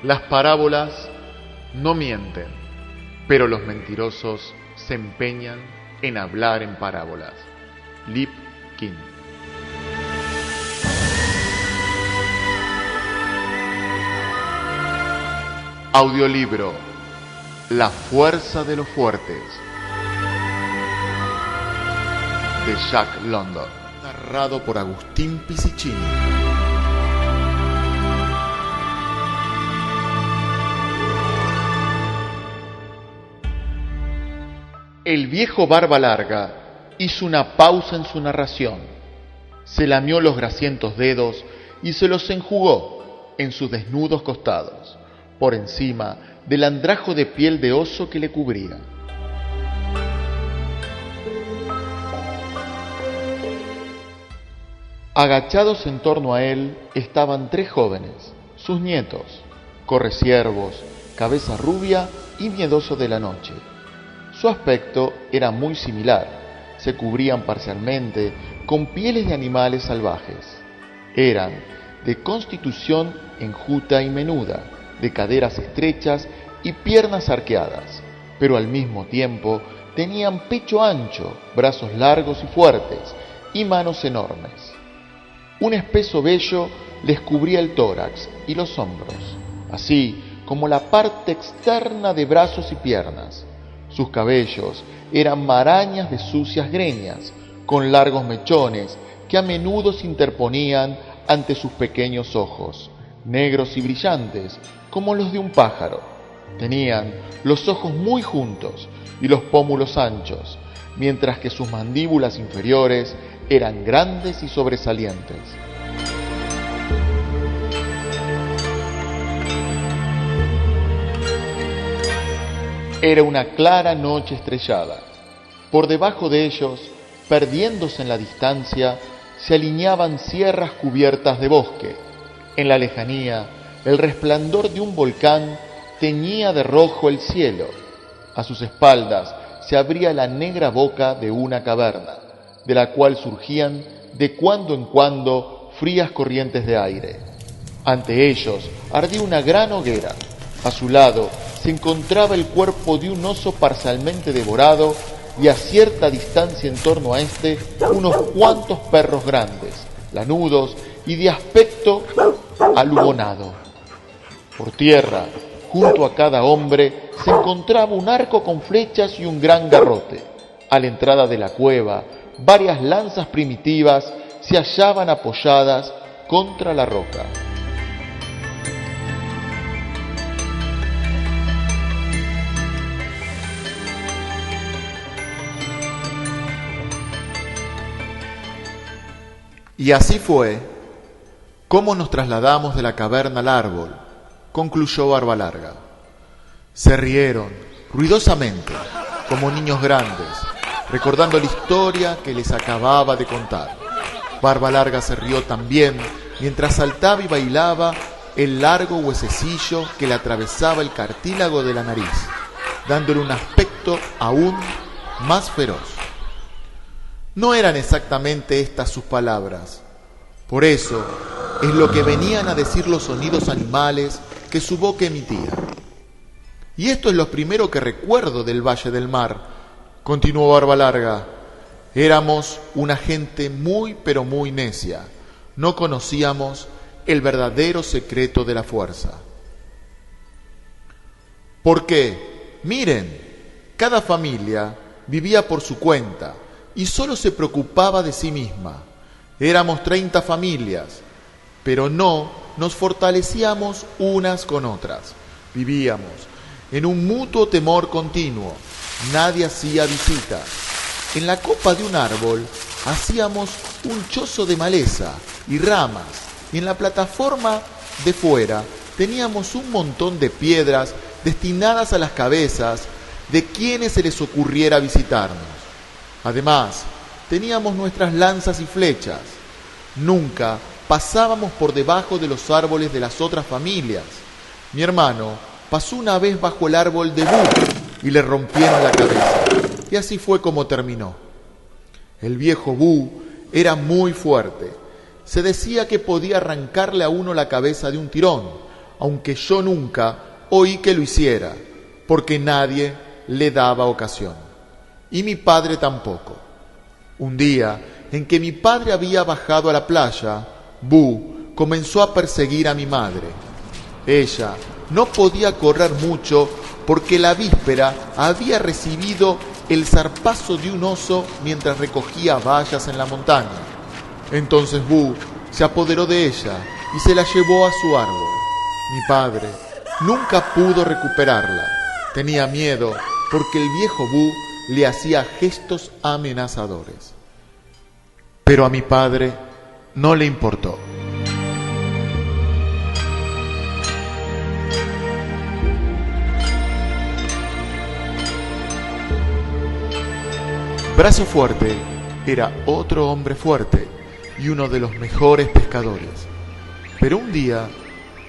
Las parábolas no mienten, pero los mentirosos se empeñan en hablar en parábolas. Lip King. Audiolibro La fuerza de los fuertes, de Jack London, narrado por Agustín Pisicini. El viejo Barba Larga hizo una pausa en su narración, se lamió los grasientos dedos y se los enjugó en sus desnudos costados, por encima del andrajo de piel de oso que le cubría. Agachados en torno a él estaban 3 jóvenes, sus nietos, correciervos, cabeza rubia y miedoso de la noche. Su aspecto era muy similar, se cubrían parcialmente con pieles de animales salvajes. Eran de constitución enjuta y menuda, de caderas estrechas y piernas arqueadas, pero al mismo tiempo tenían pecho ancho, brazos largos y fuertes, y manos enormes. Un espeso vello les cubría el tórax y los hombros, así como la parte externa de brazos y piernas. Sus cabellos eran marañas de sucias greñas, con largos mechones que a menudo se interponían ante sus pequeños ojos, negros y brillantes como los de un pájaro. Tenían los ojos muy juntos y los pómulos anchos, mientras que sus mandíbulas inferiores eran grandes y sobresalientes. Era una clara noche estrellada. Por debajo de ellos, perdiéndose en la distancia, se alineaban sierras cubiertas de bosque. En la lejanía, el resplandor de un volcán teñía de rojo el cielo. A sus espaldas se abría la negra boca de una caverna, de la cual surgían de cuando en cuando frías corrientes de aire. Ante ellos ardía una gran hoguera. A su lado se encontraba el cuerpo de un oso parcialmente devorado y a cierta distancia en torno a este unos cuantos perros grandes, lanudos y de aspecto alubonado. Por tierra, junto a cada hombre, se encontraba un arco con flechas y un gran garrote. A la entrada de la cueva, varias lanzas primitivas se hallaban apoyadas contra la roca. Y así fue como nos trasladamos de la caverna al árbol, concluyó Barba Larga. Se rieron ruidosamente, como niños grandes, recordando la historia que les acababa de contar. Barba Larga se rió también mientras saltaba y bailaba el largo huesecillo que le atravesaba el cartílago de la nariz, dándole un aspecto aún más feroz. No eran exactamente estas sus palabras. Por eso es lo que venían a decir los sonidos animales que su boca emitía. Y esto es lo primero que recuerdo del Valle del Mar, continuó Barba Larga. Éramos una gente muy pero muy necia. No conocíamos el verdadero secreto de la fuerza. Porque, miren, cada familia vivía por su cuenta y solo se preocupaba de sí misma. Éramos 30 familias, pero no nos fortalecíamos unas con otras. Vivíamos en un mutuo temor continuo. Nadie hacía visitas. En la copa de un árbol hacíamos un chozo de maleza y ramas, y en la plataforma de fuera teníamos un montón de piedras destinadas a las cabezas de quienes se les ocurriera visitarnos. Además, teníamos nuestras lanzas y flechas. Nunca pasábamos por debajo de los árboles de las otras familias. Mi hermano pasó una vez bajo el árbol de Bú y le rompieron la cabeza. Y así fue como terminó. El viejo Bú era muy fuerte. Se decía que podía arrancarle a uno la cabeza de un tirón, aunque yo nunca oí que lo hiciera, porque nadie le daba ocasión. Y mi padre tampoco. Un día en que mi padre había bajado a la playa, Bu comenzó a perseguir a mi madre. Ella no podía correr mucho porque la víspera había recibido el zarpazo de un oso mientras recogía bayas en la montaña. Entonces Bu se apoderó de ella y se la llevó a su árbol. Mi padre nunca pudo recuperarla. Tenía miedo porque el viejo Bu le hacía gestos amenazadores. Pero a mi padre no le importó. Brazo Fuerte era otro hombre fuerte y uno de los mejores pescadores. Pero un día,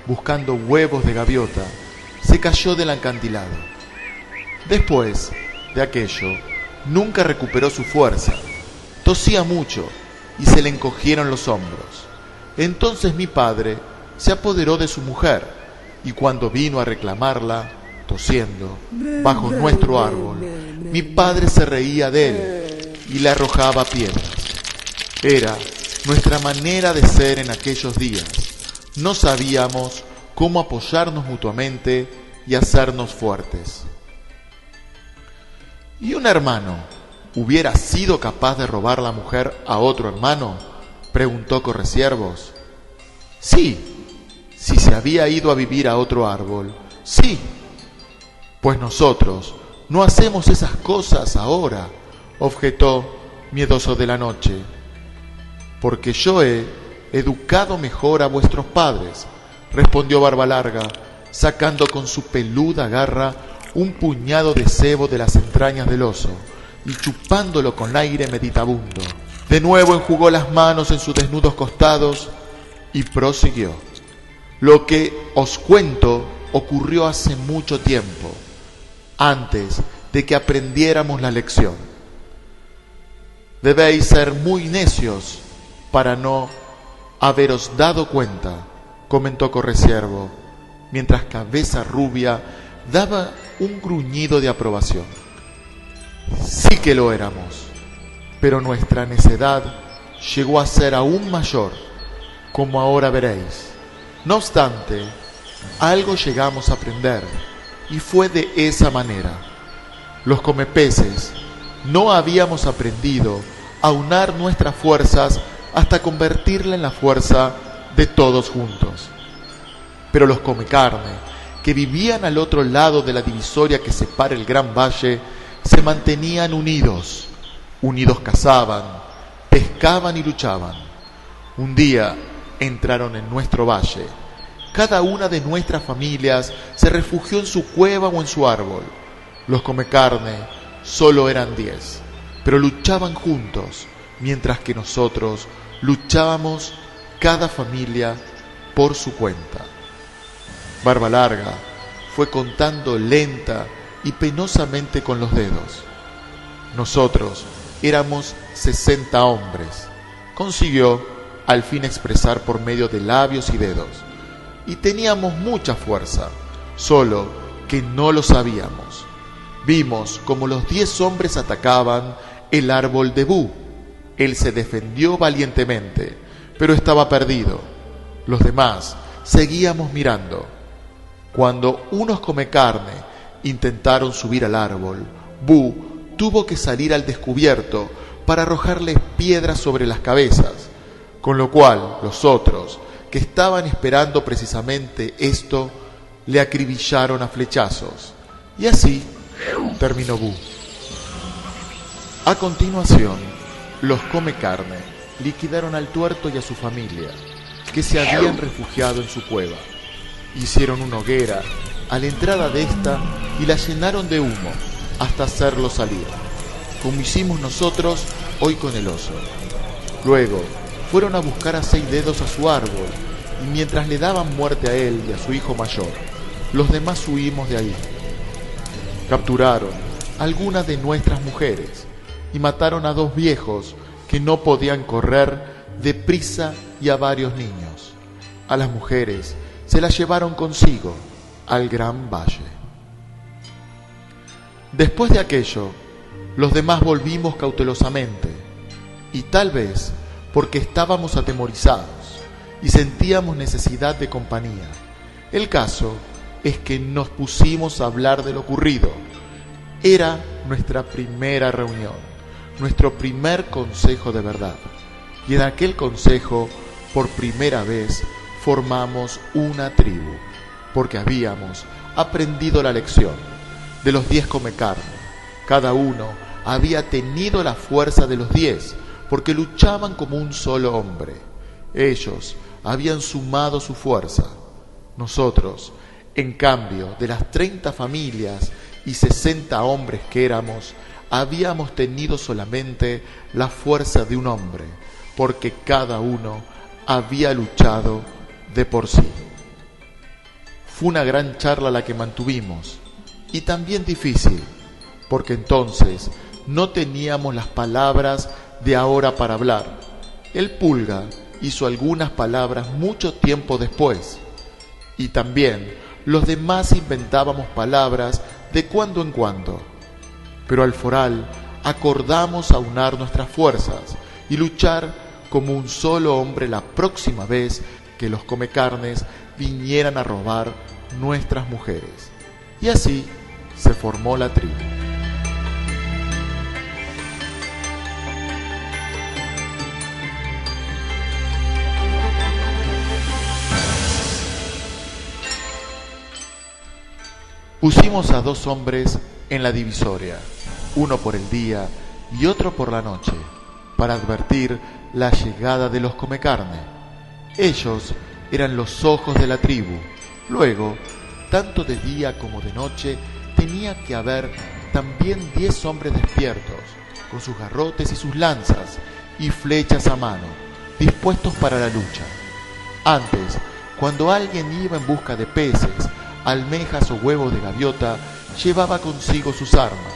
buscando huevos de gaviota, se cayó del acantilado. Después de aquello, nunca recuperó su fuerza. Tosía mucho y se le encogieron los hombros. Entonces mi padre se apoderó de su mujer y cuando vino a reclamarla, tosiendo, bajo nuestro árbol, mi padre se reía de él y le arrojaba piedras. Era nuestra manera de ser en aquellos días. No sabíamos cómo apoyarnos mutuamente y hacernos fuertes. ¿Y un hermano hubiera sido capaz de robar la mujer a otro hermano?, preguntó Correciervos. Sí, si se había ido a vivir a otro árbol, sí. Pues nosotros no hacemos esas cosas ahora, objetó Miedoso de la Noche, porque yo he educado mejor a vuestros padres, respondió Barba Larga, sacando con su peluda garra un puñado de cebo de las entrañas del oso y chupándolo con aire meditabundo. De nuevo enjugó las manos en sus desnudos costados y prosiguió. Lo que os cuento ocurrió hace mucho tiempo, antes de que aprendiéramos la lección. Debéis ser muy necios para no haberos dado cuenta, comentó Correciervo, mientras Cabeza Rubia daba un gruñido de aprobación. Sí que lo éramos, pero nuestra necedad llegó a ser aún mayor, como ahora veréis. No obstante, algo llegamos a aprender, y fue de esa manera. Los comepeces no habíamos aprendido a unar nuestras fuerzas hasta convertirla en la fuerza de todos juntos. Pero los comecarne, que vivían al otro lado de la divisoria que separa el gran valle, se mantenían unidos. Unidos cazaban, pescaban y luchaban. Un día entraron en nuestro valle. Cada una de nuestras familias se refugió en su cueva o en su árbol. Los comecarne solo eran 10, pero luchaban juntos, mientras que nosotros luchábamos cada familia por su cuenta. Barba Larga fue contando lenta y penosamente con los dedos. Nosotros éramos 60 hombres. Consiguió al fin expresar por medio de labios y dedos. Y teníamos mucha fuerza, solo que no lo sabíamos. Vimos como los 10 hombres atacaban el árbol de Bu. Él se defendió valientemente, pero estaba perdido. Los demás seguíamos mirando. Cuando unos comecarne intentaron subir al árbol, Bu tuvo que salir al descubierto para arrojarles piedras sobre las cabezas, con lo cual los otros, que estaban esperando precisamente esto, le acribillaron a flechazos. Y así terminó Bu. A continuación, los comecarne liquidaron al tuerto y a su familia, que se habían refugiado en su cueva. Hicieron una hoguera a la entrada de esta y la llenaron de humo hasta hacerlo salir, como hicimos nosotros hoy con el oso. Luego fueron a buscar a 6 dedos a su árbol, y mientras le daban muerte a él y a su hijo mayor, los demás huimos de ahí. Capturaron algunas de nuestras mujeres y mataron a 2 viejos que no podían correr deprisa y a varios niños. A las mujeres se la llevaron consigo al gran valle. Después de aquello, los demás volvimos cautelosamente, y tal vez porque estábamos atemorizados y sentíamos necesidad de compañía. El caso es que nos pusimos a hablar de lo ocurrido. Era nuestra primera reunión, nuestro primer consejo de verdad. Y en aquel consejo, por primera vez, formamos una tribu, porque habíamos aprendido la lección de los 10 comecarne. Cada uno había tenido la fuerza de los 10, porque luchaban como un solo hombre. Ellos habían sumado su fuerza. Nosotros, en cambio, de las 30 familias y 60 hombres que éramos, habíamos tenido solamente la fuerza de un hombre, porque cada uno había luchado de por sí. Fue una gran charla la que mantuvimos, y también difícil, porque entonces no teníamos las palabras de ahora para hablar. El Pulga hizo algunas palabras mucho tiempo después, y también los demás inventábamos palabras de cuando en cuando. Pero al foral acordamos aunar nuestras fuerzas y luchar como un solo hombre la próxima vez que los comecarnes vinieran a robar nuestras mujeres. Y así se formó la tribu. Pusimos a 2 hombres en la divisoria, uno por el día y otro por la noche, para advertir la llegada de los comecarne. Ellos eran los ojos de la tribu. Luego, tanto de día como de noche, tenía que haber también 10 hombres despiertos, con sus garrotes y sus lanzas y flechas a mano, dispuestos para la lucha. Antes, cuando alguien iba en busca de peces, almejas o huevos de gaviota, llevaba consigo sus armas,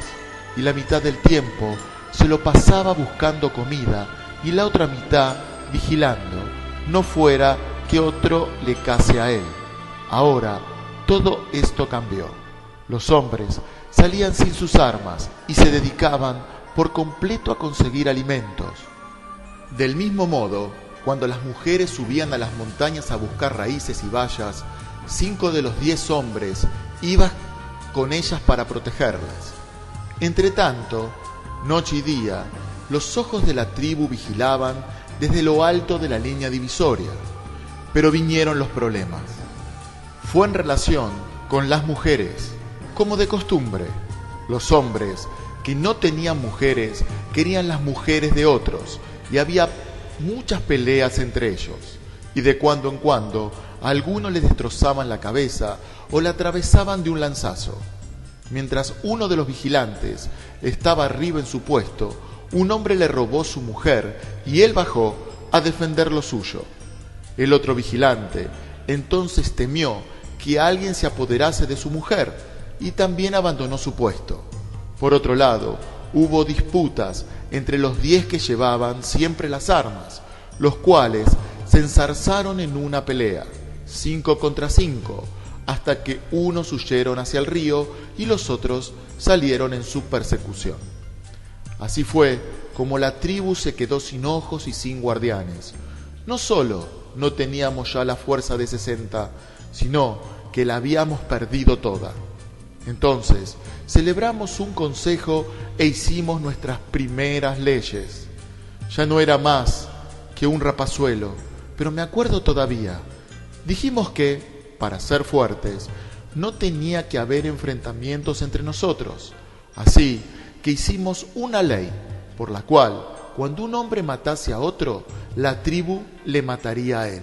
y la mitad del tiempo se lo pasaba buscando comida y la otra mitad vigilando, no fuera que otro le case a él. Ahora todo esto cambió. Los hombres salían sin sus armas y se dedicaban por completo a conseguir alimentos. Del mismo modo, cuando las mujeres subían a las montañas a buscar raíces y bayas, 5 de los 10 hombres iban con ellas para protegerlas. Entretanto, noche y día, los ojos de la tribu vigilaban desde lo alto de la línea divisoria. Pero vinieron los problemas. Fue en relación con las mujeres, como de costumbre. Los hombres que no tenían mujeres querían las mujeres de otros, y había muchas peleas entre ellos. Y de cuando en cuando a algunos les destrozaban la cabeza o la atravesaban de un lanzazo. Mientras uno de los vigilantes estaba arriba en su puesto, un hombre le robó su mujer y él bajó a defender lo suyo. El otro vigilante entonces temió que alguien se apoderase de su mujer y también abandonó su puesto. Por otro lado, hubo disputas entre los 10 que llevaban siempre las armas, los cuales se enzarzaron en una pelea, 5 contra 5, hasta que unos huyeron hacia el río y los otros salieron en su persecución. Así fue como la tribu se quedó sin ojos y sin guardianes. No solo no teníamos ya la fuerza de 60, sino que la habíamos perdido toda. Entonces celebramos un consejo e hicimos nuestras primeras leyes. Ya no era más que un rapazuelo, pero me acuerdo todavía. Dijimos que, para ser fuertes, no tenía que haber enfrentamientos entre nosotros. Así que hicimos una ley, por la cual, cuando un hombre matase a otro, la tribu le mataría a él.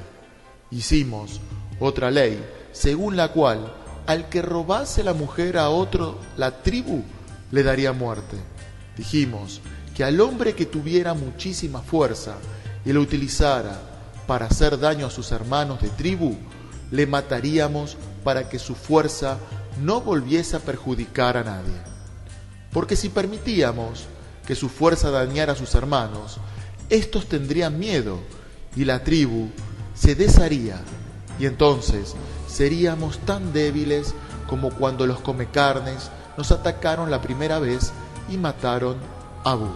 Hicimos otra ley, según la cual, al que robase la mujer a otro, la tribu le daría muerte. Dijimos que al hombre que tuviera muchísima fuerza y lo utilizara para hacer daño a sus hermanos de tribu, le mataríamos para que su fuerza no volviese a perjudicar a nadie. Porque si permitíamos que su fuerza dañara a sus hermanos, estos tendrían miedo y la tribu se desharía, y entonces seríamos tan débiles como cuando los comecarnes nos atacaron la primera vez y mataron a Boo.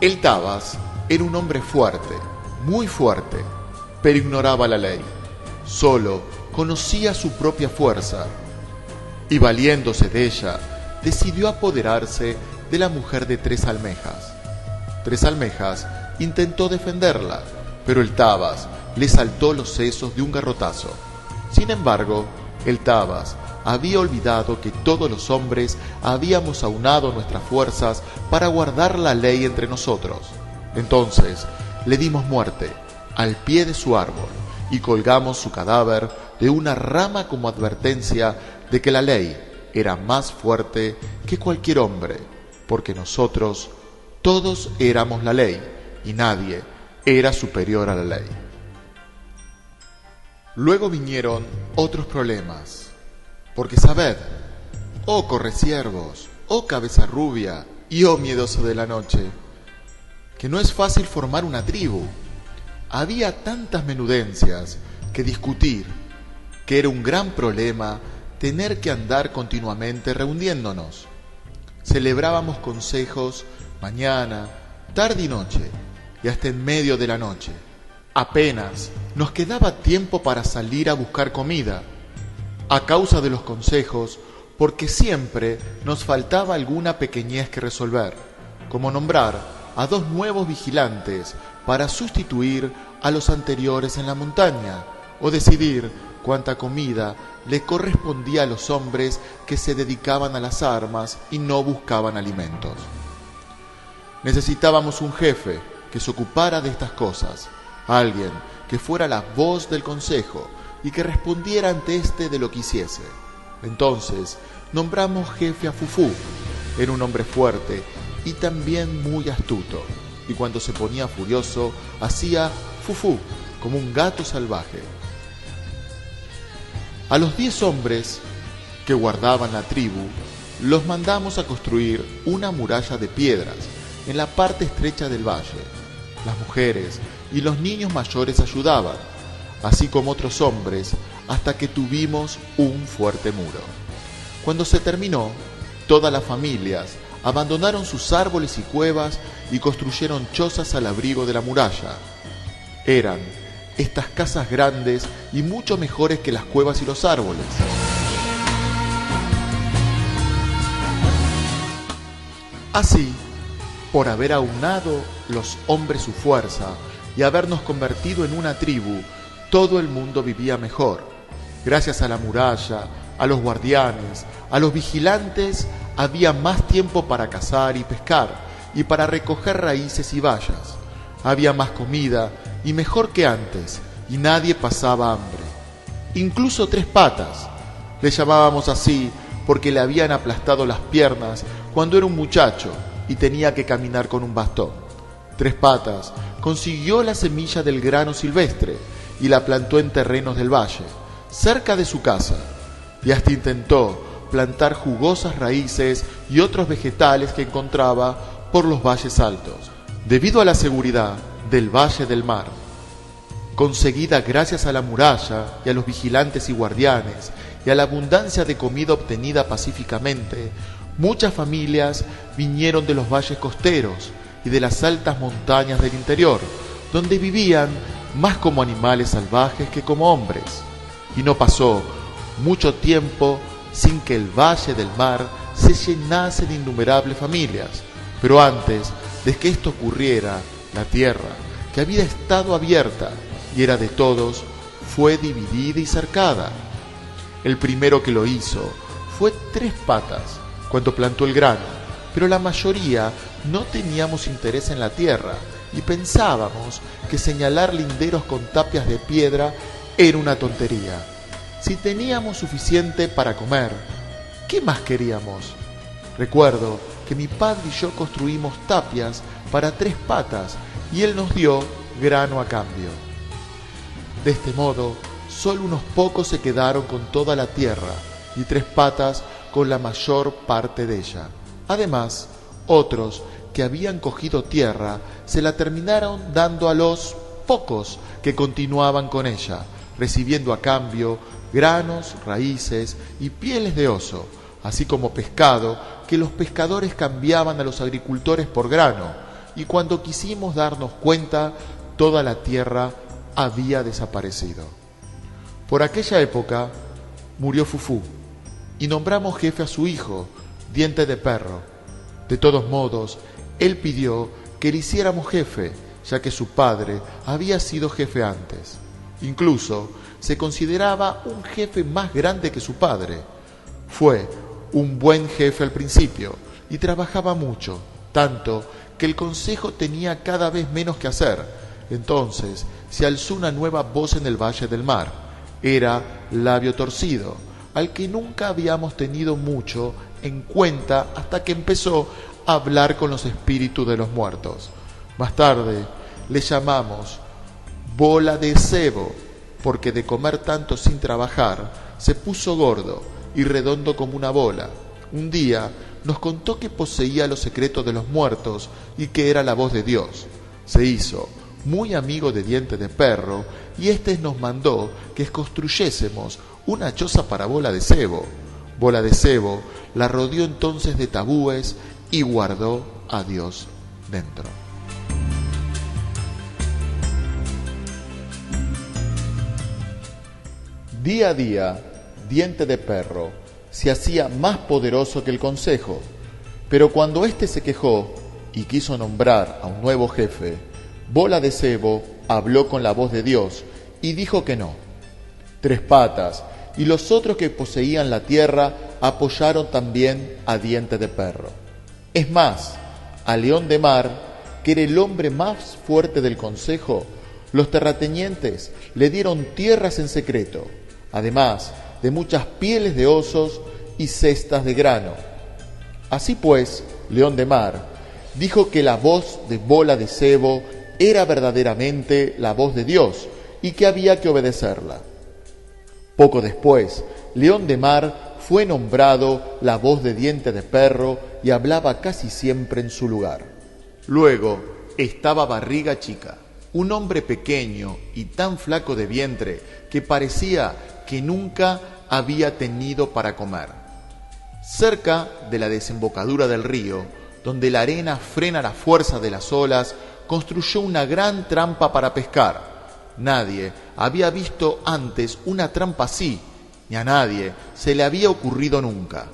El Tabas era un hombre fuerte, muy fuerte, pero ignoraba la ley. Solo conocía su propia fuerza y, valiéndose de ella, decidió apoderarse de la mujer de Tres Almejas. Tres Almejas intentó defenderla, pero el Tabas le saltó los sesos de un garrotazo. Sin embargo, el Tabas había olvidado que todos los hombres habíamos aunado nuestras fuerzas para guardar la ley entre nosotros. Entonces le dimos muerte al pie de su árbol y colgamos su cadáver de una rama como advertencia de que la ley era más fuerte que cualquier hombre, porque nosotros todos éramos la ley y nadie era superior a la ley. Luego vinieron otros problemas, porque sabed, oh correciervos, oh cabeza rubia y oh miedoso de la noche, que no es fácil formar una tribu. Había tantas menudencias que discutir, que era un gran problema tener que andar continuamente reuniéndonos. Celebrábamos consejos mañana, tarde y noche, y hasta en medio de la noche. Apenas nos quedaba tiempo para salir a buscar comida, a causa de los consejos, porque siempre nos faltaba alguna pequeñez que resolver, como nombrar a 2 nuevos vigilantes para sustituir a los anteriores en la montaña, o decidir cuánta comida le correspondía a los hombres que se dedicaban a las armas y no buscaban alimentos. Necesitábamos un jefe que se ocupara de estas cosas, alguien que fuera la voz del consejo y que respondiera ante éste de lo que hiciese. Entonces nombramos jefe a Fufú. Era un hombre fuerte y también muy astuto, y cuando se ponía furioso hacía Fufú como un gato salvaje. A los 10 hombres que guardaban la tribu los mandamos a construir una muralla de piedras en la parte estrecha del valle. Las mujeres y los niños mayores ayudaban, así como otros hombres, hasta que tuvimos un fuerte muro. Cuando se terminó, todas las familias abandonaron sus árboles y cuevas y construyeron chozas al abrigo de la muralla. Eran estas casas grandes y mucho mejores que las cuevas y los árboles. Así, por haber aunado los hombres su fuerza y habernos convertido en una tribu, todo el mundo vivía mejor. Gracias a la muralla, a los guardianes, a los vigilantes, había más tiempo para cazar y pescar y para recoger raíces y bayas. Había más comida y mejor que antes, y nadie pasaba hambre. Incluso Tres Patas, le llamábamos así porque le habían aplastado las piernas cuando era un muchacho y tenía que caminar con un bastón. Tres Patas consiguió la semilla del grano silvestre y la plantó en terrenos del valle, cerca de su casa, y hasta intentó plantar jugosas raíces y otros vegetales que encontraba por los valles altos, debido a la seguridad del Valle del Mar, conseguida gracias a la muralla y a los vigilantes y guardianes, y a la abundancia de comida obtenida pacíficamente. Muchas familias vinieron de los valles costeros y de las altas montañas del interior, donde vivían más como animales salvajes que como hombres. Y no pasó mucho tiempo sin que el Valle del Mar se llenase de innumerables familias. Pero antes de que esto ocurriera, la tierra, que había estado abierta y era de todos, fue dividida y cercada. El primero que lo hizo fue Tres Patas, cuando plantó el grano, pero la mayoría no teníamos interés en la tierra y pensábamos que señalar linderos con tapias de piedra era una tontería. Si teníamos suficiente para comer, ¿qué más queríamos? Recuerdo que mi padre y yo construimos tapias para Tres Patas y él nos dio grano a cambio. De este modo, solo unos pocos se quedaron con toda la tierra y Tres Patas con la mayor parte de ella. Además, otros que habían cogido tierra se la terminaron dando a los pocos que continuaban con ella, recibiendo a cambio granos, raíces y pieles de oso, así como pescado que los pescadores cambiaban a los agricultores por grano, y cuando quisimos darnos cuenta, toda la tierra había desaparecido. Por aquella época murió Fufú, y nombramos jefe a su hijo, Diente de Perro. De todos modos, él pidió que le hiciéramos jefe, ya que su padre había sido jefe antes. Incluso se consideraba un jefe más grande que su padre. Fue un buen jefe al principio y trabajaba mucho, tanto que el consejo tenía cada vez menos que hacer. Entonces se alzó una nueva voz en el Valle del Mar. Era Labio Torcido, al que nunca habíamos tenido mucho en cuenta hasta que empezó a hablar con los espíritus de los muertos. Más tarde le llamamos Bola de Cebo, porque de comer tanto sin trabajar se puso gordo y redondo como una bola. Un día nos contó que poseía los secretos de los muertos y que era la voz de Dios. Se hizo muy amigo de Diente de Perro y éste nos mandó que construyésemos una choza para Bola de Cebo. Bola de Cebo la rodeó entonces de tabúes y guardó a Dios dentro. Día a día, Diente de Perro se hacía más poderoso que el consejo, pero cuando éste se quejó y quiso nombrar a un nuevo jefe, Bola de Cebo habló con la voz de Dios y dijo que no. Tres Patas y los otros que poseían la tierra apoyaron también a Diente de Perro. Es más, a León de Mar, que era el hombre más fuerte del consejo, los terratenientes le dieron tierras en secreto, además de muchas pieles de osos y cestas de grano. Así pues, León de Mar dijo que la voz de Bola de Cebo era verdaderamente la voz de Dios y que había que obedecerla. Poco después, León de Mar fue nombrado la voz de Diente de Perro y hablaba casi siempre en su lugar. Luego estaba Barriga Chica, un hombre pequeño y tan flaco de vientre que parecía que nunca había tenido para comer. Cerca de la desembocadura del río, donde la arena frena la fuerza de las olas, construyó una gran trampa para pescar. Nadie había visto antes una trampa así, ni a nadie se le había ocurrido nunca.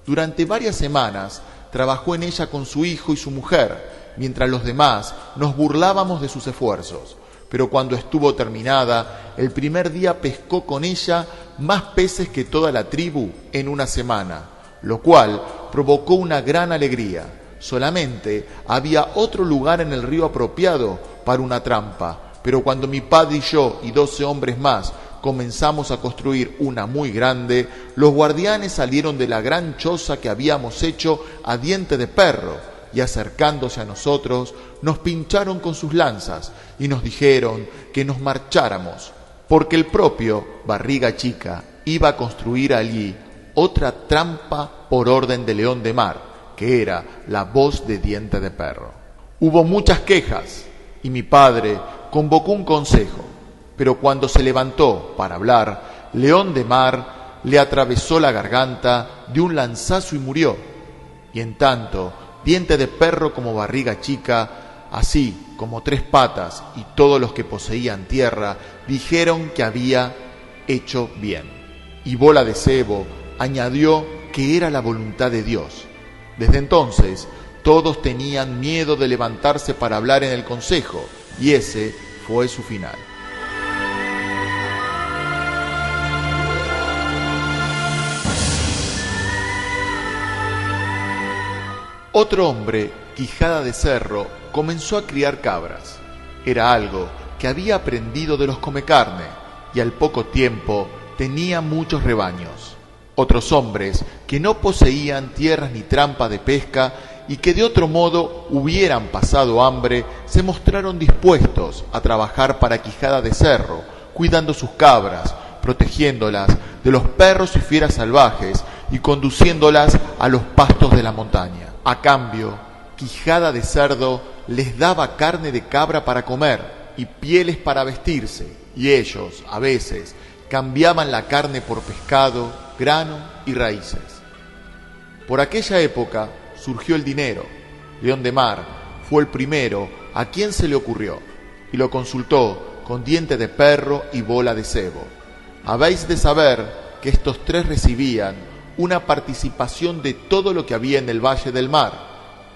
Durante varias semanas trabajó en ella con su hijo y su mujer, mientras los demás nos burlábamos de sus esfuerzos. Pero cuando estuvo terminada, el primer día pescó con ella más peces que toda la tribu en una semana, lo cual provocó una gran alegría. Solamente había otro lugar en el río apropiado para una trampa, pero cuando mi padre y yo y 12 hombres más comenzamos a construir una muy grande, los guardianes salieron de la gran choza que habíamos hecho a Diente de Perro, y acercándose a nosotros, nos pincharon con sus lanzas y nos dijeron que nos marcháramos, porque el propio Barriga Chica iba a construir allí otra trampa por orden de León de Mar, que era la voz de Diente de Perro. Hubo muchas quejas y mi padre convocó un consejo, pero cuando se levantó para hablar, León de Mar le atravesó la garganta de un lanzazo y murió. Y en tanto, Diente de Perro como Barriga Chica, así como Tres Patas y todos los que poseían tierra, dijeron que había hecho bien. Y Bola de Cebo añadió que era la voluntad de Dios. Desde entonces, todos tenían miedo de levantarse para hablar en el consejo, y ese fue su final. Otro hombre, Quijada de Cerro, comenzó a criar cabras. Era algo que había aprendido de los comecarne, y al poco tiempo tenía muchos rebaños. Otros hombres que no poseían tierras ni trampa de pesca y que de otro modo hubieran pasado hambre, se mostraron dispuestos a trabajar para Quijada de Cerro, cuidando sus cabras, protegiéndolas de los perros y fieras salvajes y conduciéndolas a los pastos de la montaña. A cambio, Quijada de Cerdo les daba carne de cabra para comer y pieles para vestirse, y ellos, a veces, cambiaban la carne por pescado, grano y raíces. Por aquella época surgió el dinero. León de Mar fue el primero a quien se le ocurrió, y lo consultó con Diente de Perro y Bola de Cebo. Habéis de saber que estos tres recibían una participación de todo lo que había en el valle del mar.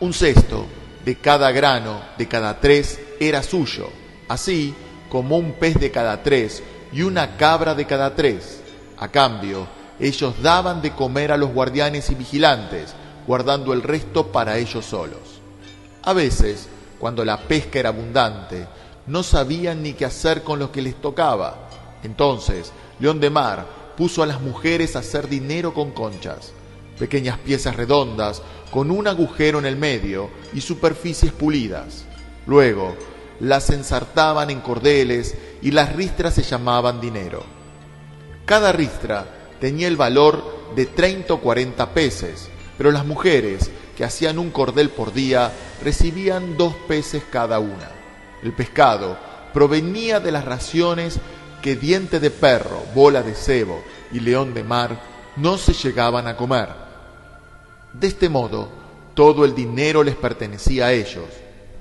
Un cesto de cada grano de cada tres era suyo, así como un pez de cada tres y una cabra de cada tres. A cambio, ellos daban de comer a los guardianes y vigilantes, guardando el resto para ellos solos. A veces, cuando la pesca era abundante, no sabían ni qué hacer con lo que les tocaba. Entonces, León de Mar puso a las mujeres a hacer dinero con conchas, pequeñas piezas redondas con un agujero en el medio y superficies pulidas. Luego, las ensartaban en cordeles y las ristras se llamaban dinero. Cada ristra tenía el valor de 30 o 40 peces, pero las mujeres, que hacían un cordel por día, recibían 2 peces cada una. El pescado provenía de las raciones que Diente de Perro, Bola de Cebo y León de Mar no se llegaban a comer. De este modo, todo el dinero les pertenecía a ellos.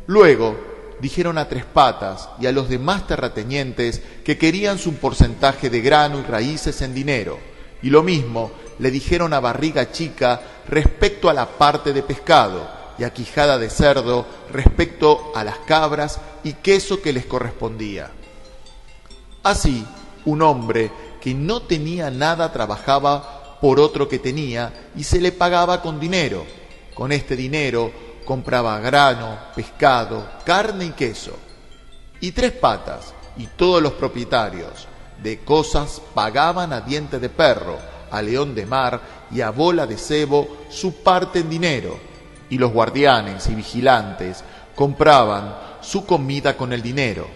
Luego, dijeron a Tres Patas y a los demás terratenientes que querían su porcentaje de grano y raíces en dinero, y lo mismo le dijeron a Barriga Chica respecto a la parte de pescado, y a Quijada de Cerdo respecto a las cabras y queso que les correspondía. Así, un hombre que no tenía nada trabajaba por otro que tenía y se le pagaba con dinero. Con este dinero compraba grano, pescado, carne y queso. Y Tres Patas y todos los propietarios de cosas pagaban a Diente de Perro, a León de Mar y a Bola de Cebo su parte en dinero, y los guardianes y vigilantes compraban su comida con el dinero.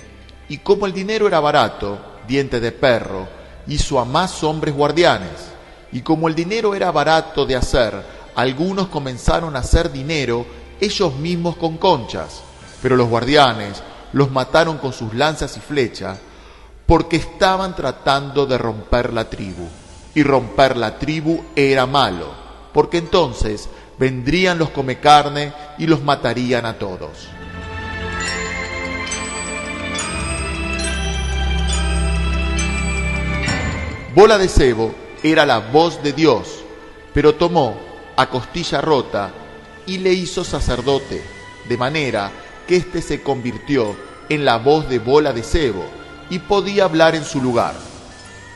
Y como el dinero era barato, Diente de Perro hizo a más hombres guardianes, y como el dinero era barato de hacer, algunos comenzaron a hacer dinero ellos mismos con conchas, pero los guardianes los mataron con sus lanzas y flechas, porque estaban tratando de romper la tribu. Y romper la tribu era malo, porque entonces vendrían los comecarne y los matarían a todos. Bola de Cebo era la voz de Dios, pero tomó a Costilla Rota y le hizo sacerdote, de manera que éste se convirtió en la voz de Bola de Cebo y podía hablar en su lugar.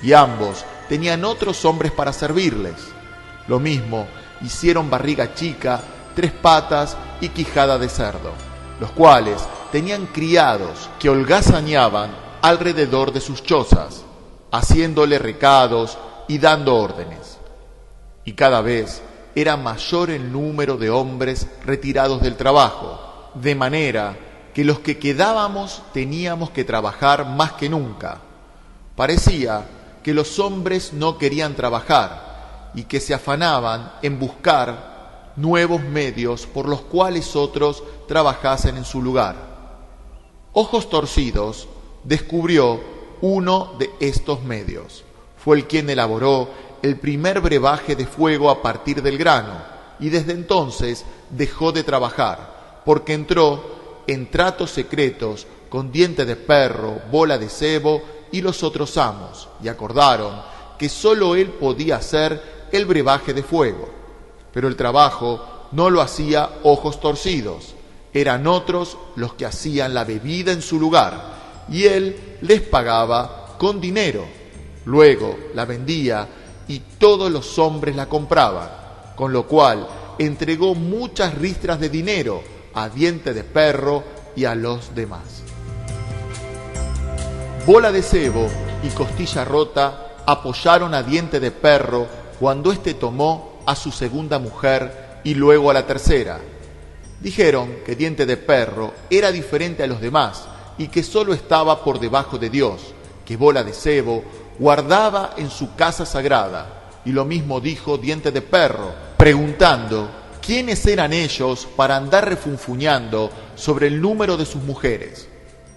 Y ambos tenían otros hombres para servirles. Lo mismo hicieron Barriga Chica, Tres Patas y Quijada de Cerdo, los cuales tenían criados que holgazaneaban alrededor de sus chozas, haciéndole recados y dando órdenes. Y cada vez era mayor el número de hombres retirados del trabajo, de manera que los que quedábamos teníamos que trabajar más que nunca. Parecía que los hombres no querían trabajar y que se afanaban en buscar nuevos medios por los cuales otros trabajasen en su lugar. Ojos Torcidos descubrió uno de estos medios. Fue el quien elaboró el primer brebaje de fuego a partir del grano, y desde entonces dejó de trabajar, porque entró en tratos secretos con Diente de Perro, Bola de Cebo y los otros amos, y acordaron que sólo él podía hacer el brebaje de fuego. Pero el trabajo no lo hacía Ojos Torcidos, eran otros los que hacían la bebida en su lugar, y él les pagaba con dinero. Luego la vendía y todos los hombres la compraban, con lo cual entregó muchas ristras de dinero a Diente de Perro y a los demás. Bola de Cebo y Costilla Rota apoyaron a Diente de Perro cuando éste tomó a su segunda mujer y luego a la tercera. Dijeron que Diente de Perro era diferente a los demás y que solo estaba por debajo de Dios, que Bola de Cebo guardaba en su casa sagrada. Y lo mismo dijo Diente de Perro, preguntando quiénes eran ellos para andar refunfuñando sobre el número de sus mujeres.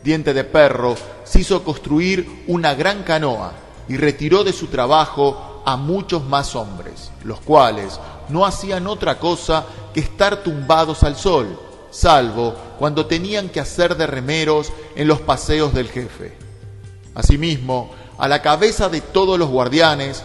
Diente de Perro se hizo construir una gran canoa y retiró de su trabajo a muchos más hombres, los cuales no hacían otra cosa que estar tumbados al sol, salvo cuando tenían que hacer de remeros en los paseos del jefe. Asimismo, a la cabeza de todos los guardianes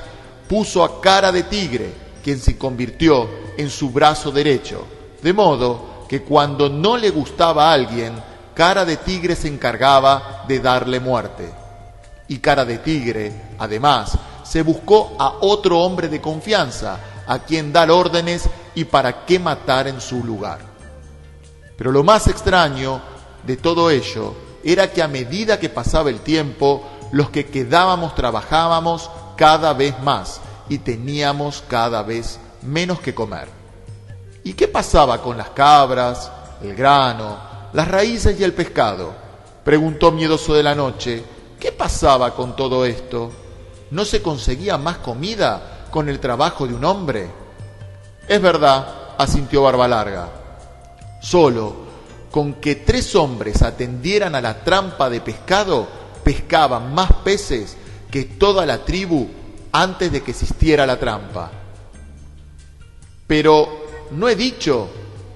puso a Cara de Tigre, quien se convirtió en su brazo derecho, de modo que cuando no le gustaba a alguien, Cara de Tigre se encargaba de darle muerte. Y Cara de Tigre, además, se buscó a otro hombre de confianza, a quien dar órdenes y para qué matar en su lugar. Pero lo más extraño de todo ello era que a medida que pasaba el tiempo, los que quedábamos trabajábamos cada vez más y teníamos cada vez menos que comer. ¿Y qué pasaba con las cabras, el grano, las raíces y el pescado? Preguntó Miedoso de la Noche. ¿Qué pasaba con todo esto? ¿No se conseguía más comida con el trabajo de un hombre? Es verdad, asintió Barbalarga. Solo con que 3 hombres atendieran a la trampa de pescado, pescaban más peces que toda la tribu antes de que existiera la trampa. Pero ¿no he dicho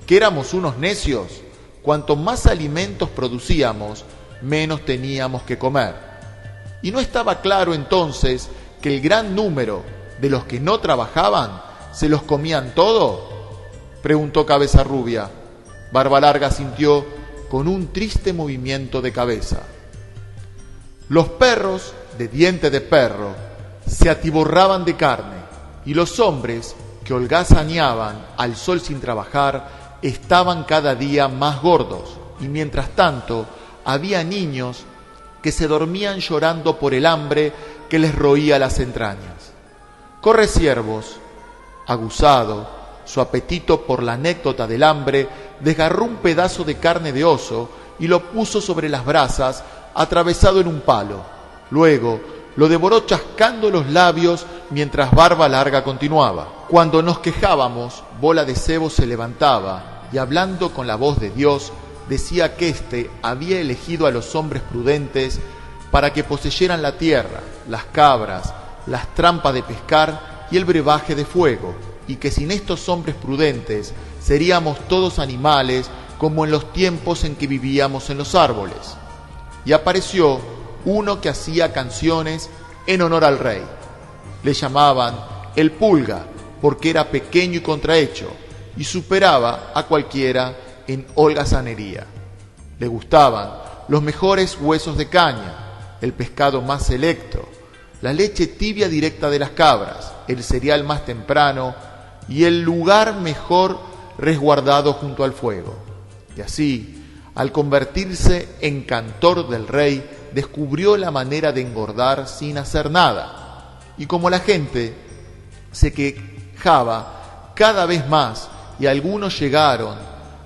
que éramos unos necios? Cuanto más alimentos producíamos, menos teníamos que comer. ¿Y no estaba claro entonces que el gran número de los que no trabajaban se los comían todo? Preguntó Cabeza Rubia. Barbalarga asintió con un triste movimiento de cabeza. Los perros de Diente de Perro se atiborraban de carne, y los hombres que holgazaneaban al sol sin trabajar estaban cada día más gordos, y mientras tanto había niños que se dormían llorando por el hambre que les roía las entrañas. Correciervos, aguzado, su apetito por la anécdota del hambre, desgarró un pedazo de carne de oso y lo puso sobre las brasas, atravesado en un palo. Luego lo devoró chascando los labios mientras Barbalarga continuaba. Cuando nos quejábamos, Bola de Cebo se levantaba y, hablando con la voz de Dios, decía que éste había elegido a los hombres prudentes para que poseyeran la tierra, las cabras, las trampas de pescar y el brebaje de fuego, y que sin estos hombres prudentes seríamos todos animales como en los tiempos en que vivíamos en los árboles. Y apareció uno que hacía canciones en honor al rey. Le llamaban el Pulga, porque era pequeño y contrahecho, y superaba a cualquiera en holgazanería. Le gustaban los mejores huesos de caña, el pescado más selecto, la leche tibia directa de las cabras, el cereal más temprano y el lugar mejor resguardado junto al fuego. Y así, al convertirse en cantor del rey, descubrió la manera de engordar sin hacer nada. Y como la gente se quejaba cada vez más y algunos llegaron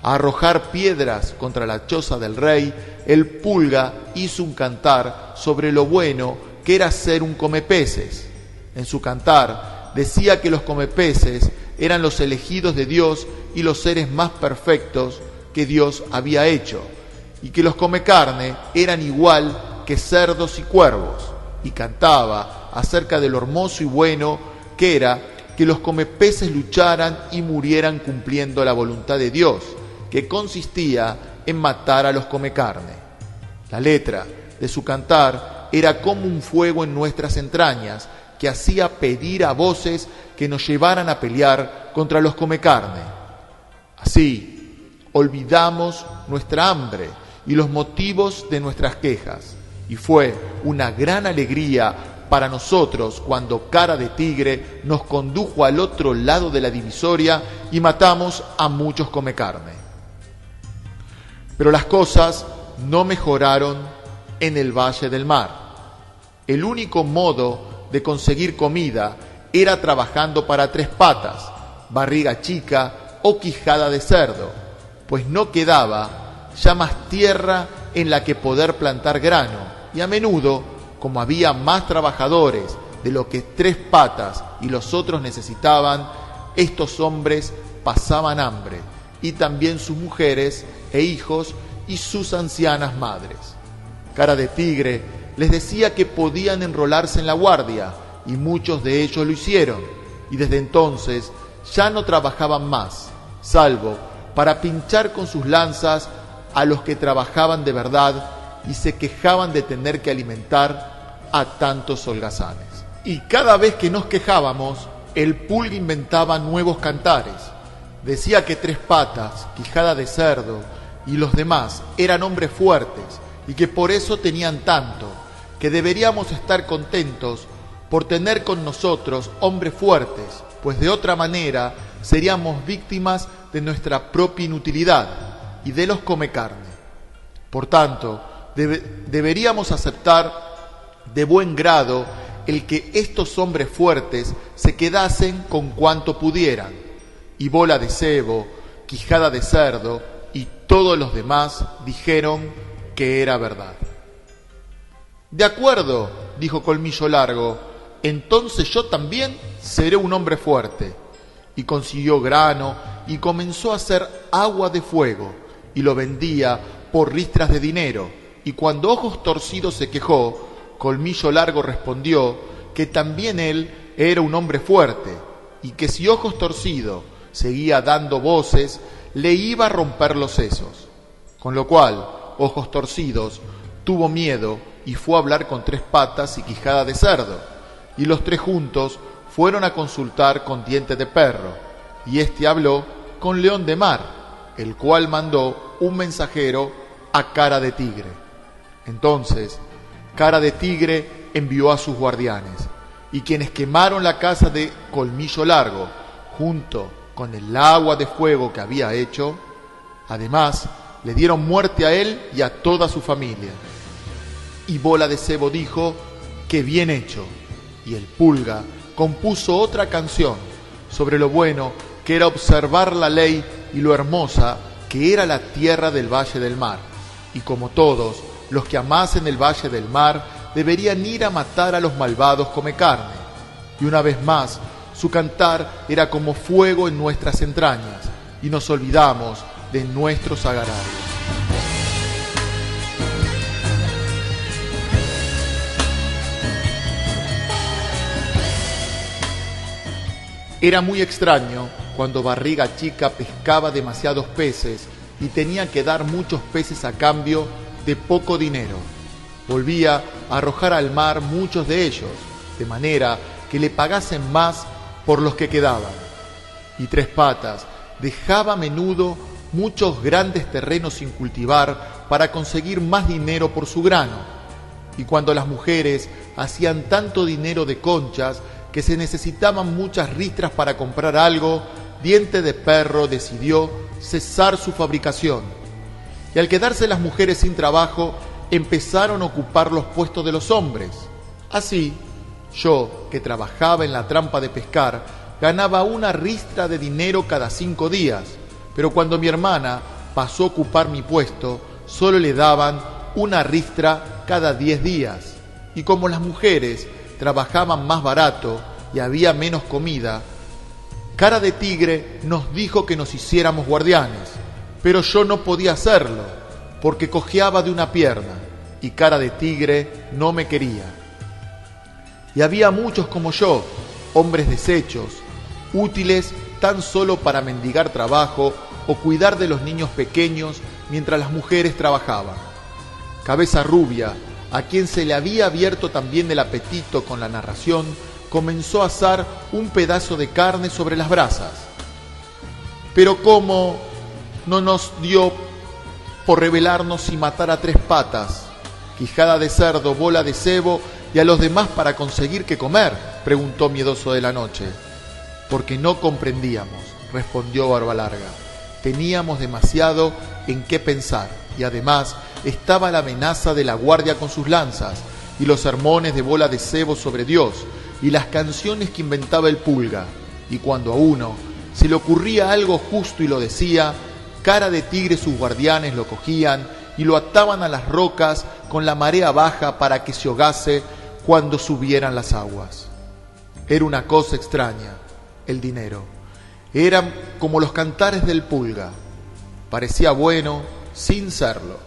a arrojar piedras contra la choza del rey, el Pulga hizo un cantar sobre lo bueno que era ser un comepeces. En su cantar decía que los comepeces eran los elegidos de Dios y los seres más perfectos que Dios había hecho, y que los comecarne eran igual que cerdos y cuervos, y cantaba acerca de lo hermoso y bueno que era que los comepeces lucharan y murieran cumpliendo la voluntad de Dios, que consistía en matar a los comecarne. La letra de su cantar era como un fuego en nuestras entrañas, que hacía pedir a voces que nos llevaran a pelear contra los comecarne. Así, olvidamos nuestra hambre y los motivos de nuestras quejas, y fue una gran alegría para nosotros cuando Cara de Tigre nos condujo al otro lado de la divisoria y matamos a muchos comecarne. Pero las cosas no mejoraron en el Valle del Mar. El único modo de conseguir comida era trabajando para 3 patas, barriga chica o quijada de cerdo, pues no quedaba ya más tierra en la que poder plantar grano, y a menudo como había más trabajadores de lo que Tres Patas y los otros necesitaban, estos hombres pasaban hambre, y también sus mujeres e hijos y sus ancianas madres. Cara de Tigre les decía que podían enrolarse en la guardia, y muchos de ellos lo hicieron, y desde entonces ya no trabajaban más, salvo para pinchar con sus lanzas a los que trabajaban de verdad y se quejaban de tener que alimentar a tantos holgazanes. Y cada vez que nos quejábamos, el Pulga inventaba nuevos cantares. Decía que Tres Patas, Quijada de Cerdo y los demás eran hombres fuertes y que por eso tenían tanto, que deberíamos estar contentos por tener con nosotros hombres fuertes, pues de otra manera seríamos víctimas de nuestra propia inutilidad y de los come carne. Por tanto, deberíamos aceptar de buen grado el que estos hombres fuertes se quedasen con cuanto pudieran, y Bola de Cebo, Quijada de Cerdo y todos los demás dijeron que era verdad. De acuerdo, dijo Colmillo Largo, entonces yo también seré un hombre fuerte. Y consiguió grano y comenzó a hacer agua de fuego y lo vendía por ristras de dinero. Y cuando Ojos Torcidos se quejó, Colmillo Largo respondió que también él era un hombre fuerte y que si Ojos Torcido seguía dando voces, le iba a romper los sesos. Con lo cual, Ojos Torcidos tuvo miedo y fue a hablar con Tres Patas y Quijada de Cerdo, y los tres juntos fueron a consultar con Diente de Perro, y éste habló con León de Mar, el cual mandó un mensajero a Cara de Tigre. Entonces, Cara de Tigre envió a sus guardianes, y quienes quemaron la casa de Colmillo Largo, junto con el agua de fuego que había hecho, además le dieron muerte a él y a toda su familia. Y Bola de Cebo dijo que bien hecho, y el Pulga compuso otra canción sobre lo bueno que era observar la ley y lo hermosa que era la tierra del Valle del Mar, y como todos los que amasen el Valle del Mar deberían ir a matar a los malvados come carne. Y una vez más, su cantar era como fuego en nuestras entrañas, y nos olvidamos de nuestros agravios. Era muy extraño cuando Barriga Chica pescaba demasiados peces y tenía que dar muchos peces a cambio de poco dinero. Volvía a arrojar al mar muchos de ellos, de manera que le pagasen más por los que quedaban. Y Tres Patas dejaba a menudo muchos grandes terrenos sin cultivar para conseguir más dinero por su grano. Y cuando las mujeres hacían tanto dinero de conchas que se necesitaban muchas ristras para comprar algo, Diente de Perro decidió cesar su fabricación. Y al quedarse las mujeres sin trabajo, empezaron a ocupar los puestos de los hombres. Así, yo, que trabajaba en la trampa de pescar, ganaba una ristra de dinero cada 5 días, pero cuando mi hermana pasó a ocupar mi puesto, solo le daban una ristra cada 10 días. Y como las mujeres trabajaban más barato y había menos comida, Cara de Tigre nos dijo que nos hiciéramos guardianes, pero yo no podía hacerlo, porque cojeaba de una pierna, y Cara de Tigre no me quería. Y había muchos como yo, hombres deshechos, útiles tan solo para mendigar trabajo o cuidar de los niños pequeños mientras las mujeres trabajaban. Cabeza Rubia, a quien se le había abierto también el apetito con la narración, comenzó a asar un pedazo de carne sobre las brasas. Pero ¿cómo no nos dio por rebelarnos y matar a Tres Patas, Quijada de Cerdo, Bola de Cebo y a los demás para conseguir qué comer?, preguntó Miedoso de la Noche. Porque no comprendíamos, respondió Barba Larga. Teníamos demasiado en qué pensar, y además estaba la amenaza de la guardia con sus lanzas, y los sermones de Bola de Cebo sobre Dios, y las canciones que inventaba el Pulga. Y cuando a uno se le ocurría algo justo y lo decía, Cara de Tigre sus guardianes lo cogían y lo ataban a las rocas con la marea baja para que se ahogase cuando subieran las aguas. Era una cosa extraña, el dinero. Eran como los cantares del Pulga. Parecía bueno sin serlo,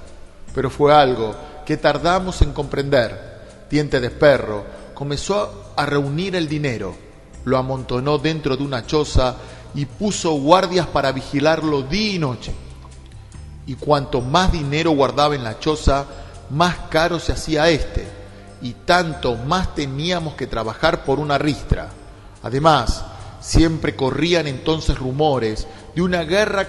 pero fue algo que tardamos en comprender. Diente de Perro comenzó a reunir el dinero, lo amontonó dentro de una choza y puso guardias para vigilarlo día y noche. Y cuanto más dinero guardaba en la choza, más caro se hacía éste, y tanto más teníamos que trabajar por una ristra. Además, siempre corrían entonces rumores de una guerra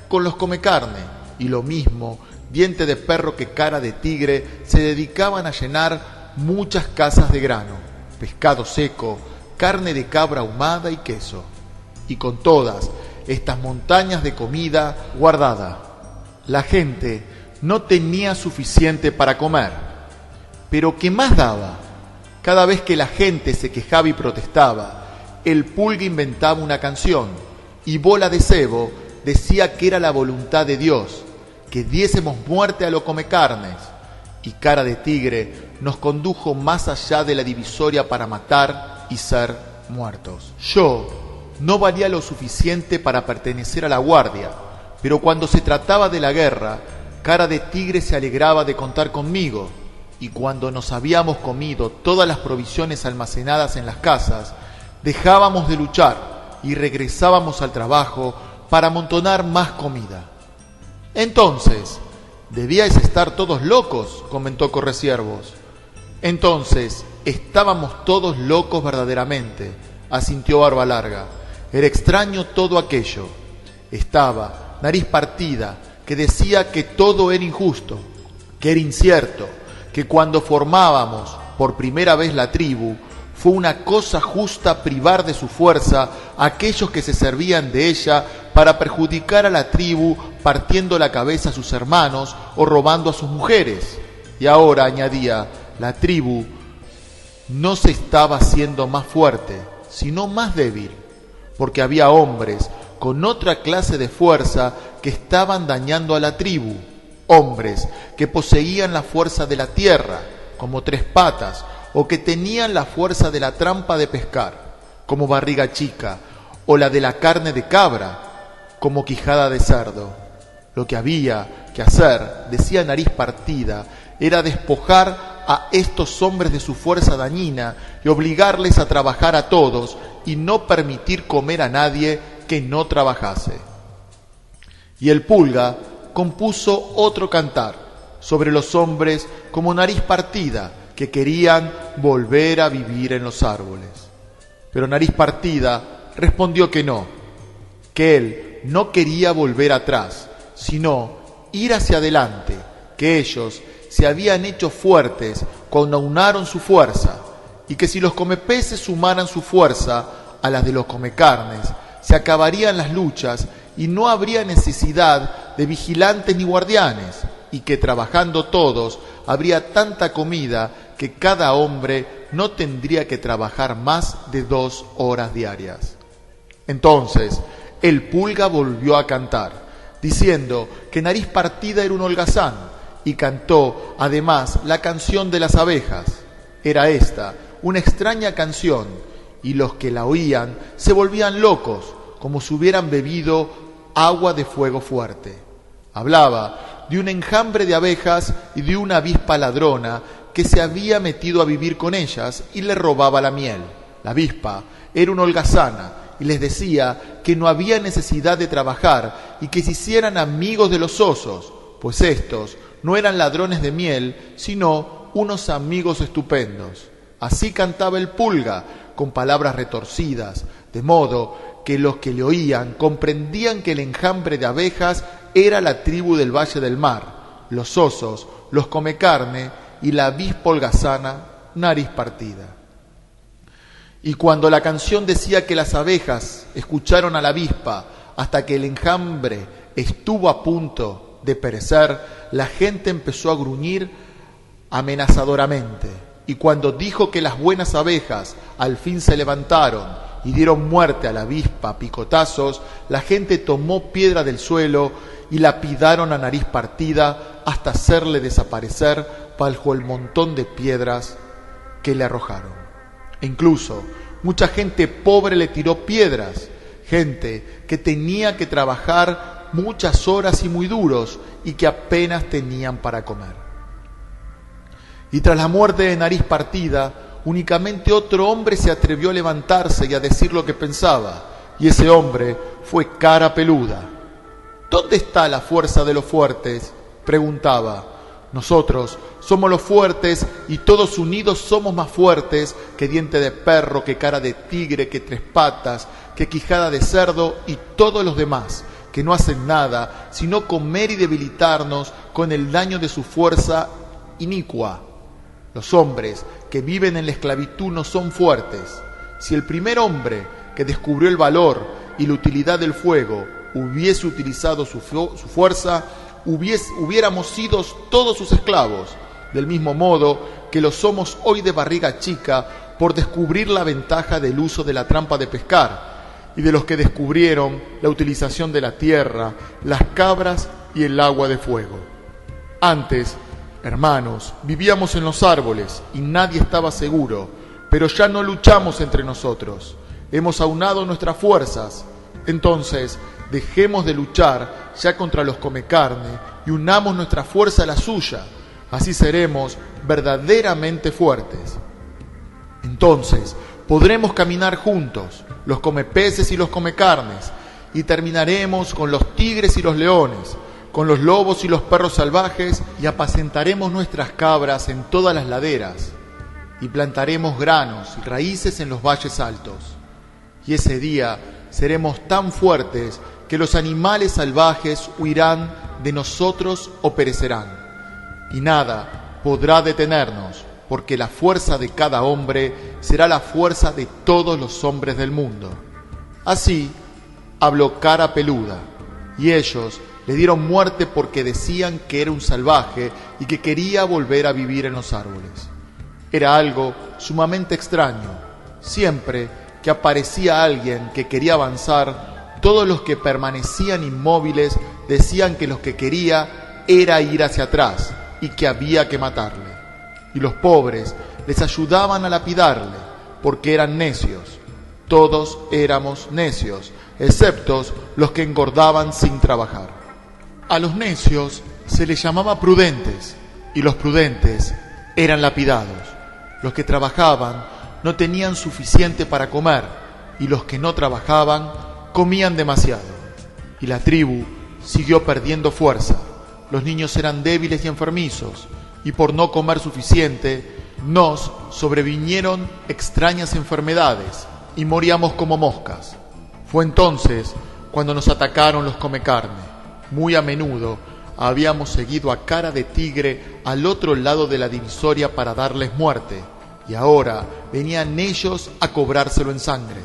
con los comecarne, y lo mismo Diente de Perro que Cara de Tigre se dedicaban a llenar muchas casas de grano, pescado seco, carne de cabra ahumada y queso. Y con todas estas montañas de comida guardada, la gente no tenía suficiente para comer. Pero ¿qué más daba? Cada vez que la gente se quejaba y protestaba, el Pulga inventaba una canción, y Bola de Cebo decía que era la voluntad de Dios, que diésemos muerte a los comecarnes, y Cara de Tigre nos condujo más allá de la divisoria para matar y ser muertos. Yo no valía lo suficiente para pertenecer a la guardia, pero cuando se trataba de la guerra, Cara de Tigre se alegraba de contar conmigo, y cuando nos habíamos comido todas las provisiones almacenadas en las casas, dejábamos de luchar y regresábamos al trabajo para amontonar más comida. Entonces, ¿debíais estar todos locos?, comentó Correciervos. Entonces, estábamos todos locos verdaderamente, asintió Barba Larga. Era extraño todo aquello. Estaba Nariz Partida, que decía que todo era injusto, que era incierto, que cuando formábamos por primera vez la tribu, fue una cosa justa privar de su fuerza a aquellos que se servían de ella para perjudicar a la tribu, partiendo la cabeza a sus hermanos o robando a sus mujeres. Y ahora, añadía, la tribu no se estaba haciendo más fuerte, sino más débil, porque había hombres con otra clase de fuerza que estaban dañando a la tribu, hombres que poseían la fuerza de la tierra, como Tres Patas, o que tenían la fuerza de la trampa de pescar, como Barriga Chica, o la de la carne de cabra, como Quijada de Cerdo. Lo que había que hacer, decía Nariz Partida, era despojar a estos hombres de su fuerza dañina y obligarles a trabajar a todos y no permitir comer a nadie que no trabajase. Y el Pulga compuso otro cantar sobre los hombres como Nariz Partida, que querían volver a vivir en los árboles. Pero Nariz Partida respondió que no, que él no quería volver atrás, sino ir hacia adelante, que ellos se habían hecho fuertes cuando aunaron su fuerza, y que si los comepeces sumaran su fuerza a las de los comecarnes, se acabarían las luchas y no habría necesidad de vigilantes ni guardianes, y que trabajando todos habría tanta comida que cada hombre no tendría que trabajar más de 2 horas diarias. Entonces el Pulga volvió a cantar, diciendo que Nariz Partida era un holgazán, y cantó además la canción de las abejas. Era esta una extraña canción, y los que la oían se volvían locos, como si hubieran bebido agua de fuego fuerte. Hablaba de un enjambre de abejas y de una avispa ladrona que se había metido a vivir con ellas y le robaba la miel. La avispa era una holgazana y les decía que no había necesidad de trabajar y que se hicieran amigos de los osos, pues estos no eran ladrones de miel, sino unos amigos estupendos. Así cantaba el Pulga, con palabras retorcidas, de modo que los que le oían comprendían que el enjambre de abejas era la tribu del Valle del Mar, los osos, los comecarne y la avispa holgazana, Nariz Partida. Y cuando la canción decía que las abejas escucharon a la avispa hasta que el enjambre estuvo a punto de perecer, la gente empezó a gruñir amenazadoramente. Y cuando dijo que las buenas abejas al fin se levantaron y dieron muerte a la avispa a picotazos, la gente tomó piedra del suelo y lapidaron a nariz partida hasta hacerle desaparecer bajo el montón de piedras que le arrojaron. E incluso mucha gente pobre le tiró piedras, gente que tenía que trabajar muchas horas y muy duros y que apenas tenían para comer. Y tras la muerte de nariz partida, únicamente otro hombre se atrevió a levantarse y a decir lo que pensaba, y ese hombre fue Cara Peluda. ¿Dónde está la fuerza de los fuertes?, preguntaba. Nosotros somos los fuertes y todos unidos somos más fuertes que diente de perro, que cara de tigre, que tres patas, que quijada de cerdo y todos los demás, que no hacen nada sino comer y debilitarnos con el daño de su fuerza inicua. Los hombres que viven en la esclavitud no son fuertes. Si el primer hombre que descubrió el valor y la utilidad del fuego hubiese utilizado su fuerza, hubiéramos sido todos sus esclavos, del mismo modo que lo somos hoy de barriga chica por descubrir la ventaja del uso de la trampa de pescar, y de los que descubrieron la utilización de la tierra, las cabras y el agua de fuego. Antes, hermanos, vivíamos en los árboles y nadie estaba seguro, pero ya no luchamos entre nosotros. Hemos aunado nuestras fuerzas. Entonces, dejemos de luchar ya contra los comecarne y unamos nuestra fuerza a la suya. Así seremos verdaderamente fuertes. Entonces, podremos caminar juntos, los comepeces y los comecarnes, y terminaremos con los tigres y los leones, con los lobos y los perros salvajes, y apacentaremos nuestras cabras en todas las laderas, y plantaremos granos y raíces en los valles altos. Y ese día seremos tan fuertes que los animales salvajes huirán de nosotros o perecerán. Y nada podrá detenernos, porque la fuerza de cada hombre será la fuerza de todos los hombres del mundo. Así habló Cara Peluda, y ellos le dieron muerte porque decían que era un salvaje y que quería volver a vivir en los árboles. Era algo sumamente extraño. Siempre que aparecía alguien que quería avanzar, todos los que permanecían inmóviles decían que lo que quería era ir hacia atrás y que había que matarle. Y los pobres les ayudaban a lapidarle porque eran necios. Todos éramos necios, excepto los que engordaban sin trabajar. A los necios se les llamaba prudentes, y los prudentes eran lapidados. Los que trabajaban no tenían suficiente para comer, y los que no trabajaban comían demasiado. Y la tribu siguió perdiendo fuerza. Los niños eran débiles y enfermizos, y por no comer suficiente, nos sobrevinieron extrañas enfermedades, y moríamos como moscas. Fue entonces cuando nos atacaron los comecarne. Muy a menudo habíamos seguido a Cara de Tigre al otro lado de la divisoria para darles muerte, y ahora venían ellos a cobrárselo en sangre.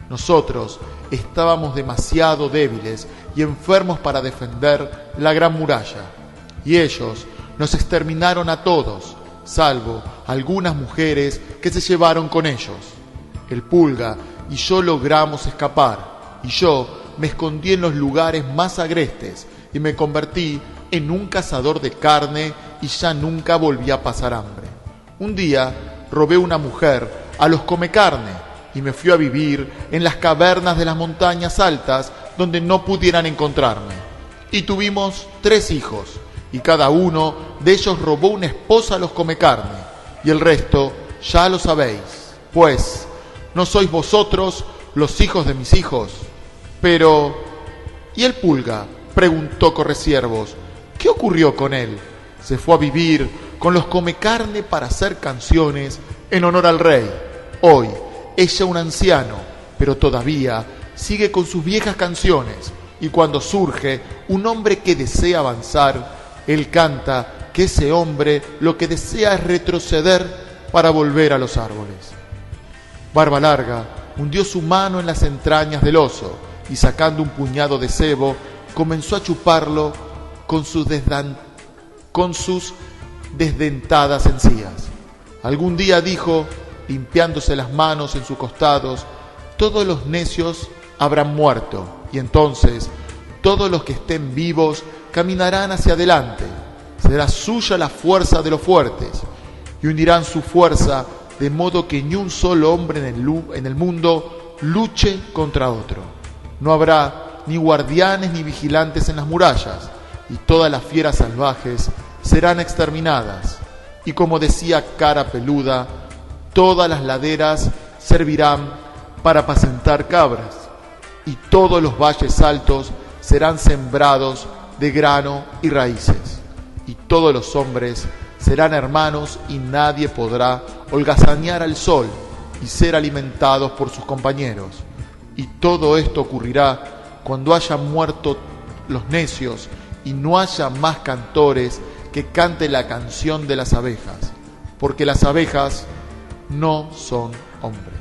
Nosotros estábamos demasiado débiles y enfermos para defender la gran muralla, y ellos nos exterminaron a todos, salvo algunas mujeres que se llevaron con ellos. El Pulga y yo logramos escapar, y yo me escondí en los lugares más agrestes y me convertí en un cazador de carne y ya nunca volví a pasar hambre. Un día robé una mujer a los comecarne y me fui a vivir en las cavernas de las montañas altas donde no pudieran encontrarme. Y tuvimos 3 hijos, y cada uno de ellos robó una esposa a los comecarne, y el resto ya lo sabéis, pues ¿no sois vosotros los hijos de mis hijos? Pero, ¿y el Pulga?, preguntó Correciervos. ¿Qué ocurrió con él? Se fue a vivir con los comecarne para hacer canciones en honor al rey. Hoy es ya un anciano, pero todavía sigue con sus viejas canciones, y cuando surge un hombre que desea avanzar, él canta que ese hombre lo que desea es retroceder para volver a los árboles. Barba Larga hundió su mano en las entrañas del oso y sacando un puñado de cebo, comenzó a chuparlo con sus desdentadas encías. Algún día dijo, limpiándose las manos en sus costados, todos los necios habrán muerto, y entonces todos los que estén vivos caminarán hacia adelante. Será suya la fuerza de los fuertes, y unirán su fuerza de modo que ni un solo hombre en el mundo luche contra otro. No habrá ni guardianes ni vigilantes en las murallas, y todas las fieras salvajes serán exterminadas. Y como decía Cara Peluda, todas las laderas servirán para apacentar cabras, y todos los valles altos serán sembrados de grano y raíces, y todos los hombres serán hermanos, y nadie podrá holgazanear al sol y ser alimentados por sus compañeros. Y todo esto ocurrirá cuando hayan muerto los necios y no haya más cantores que cante la canción de las abejas, porque las abejas no son hombres.